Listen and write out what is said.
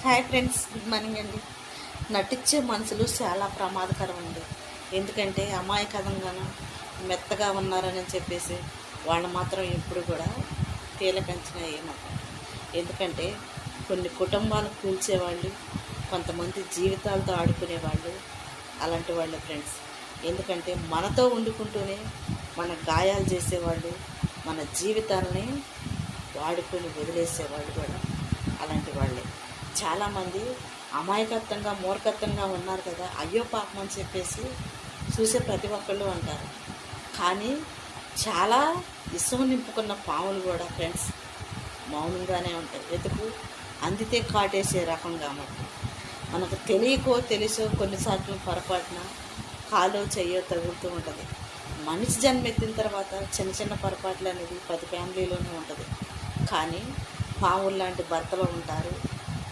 Hi friends, good morning అండి. నటించే మనుషులు చాలా ప్రమాదకరం అండి. ఎందుకంటే అమాయకంగాను మెత్తగా ఉన్నారని చెప్పేసి వాళ్ళు మాత్రం ఎప్పుడు కూడా తేలకంచిన ఏమంటారు. ఎందుకంటే కొన్ని కుటుంబాలు కూల్చేవాళ్ళు, కొంతమంది జీవితాలతో ఆడుకునేవాళ్ళు అలాంటి వాళ్ళే ఫ్రెండ్స్. ఎందుకంటే మనతో వండుకుంటూనే మన గాయాలు చేసేవాళ్ళు, మన జీవితాలని వాడుకొని వదిలేసేవాళ్ళు కూడా అలాంటి వాళ్ళే. చాలామంది అమాయకత్వంగా మూర్ఖత్వంగా ఉన్నారు కదా, అయ్యో పాపం అని చెప్పేసి చూసే ప్రతి ఒక్కళ్ళు అంటారు. కానీ చాలా ఇసుమ నింపుకున్న పాములు కూడా ఫ్రెండ్స్ మౌనంగానే ఉంటాయి. వెతుకు అందితే కాటేసే రకం కాబట్టి మనకు తెలియకో తెలుసో కొన్నిసార్లు పొరపాటున కాలో చెయ్యో తగులుతూ ఉంటుంది. మనిషి జన్మెత్తిన తర్వాత చిన్న చిన్న పొరపాట్లు అనేది ప్రతి ఫ్యామిలీలోనూ ఉంటుంది. కానీ పాములు లాంటి భర్తలు ఉంటారు,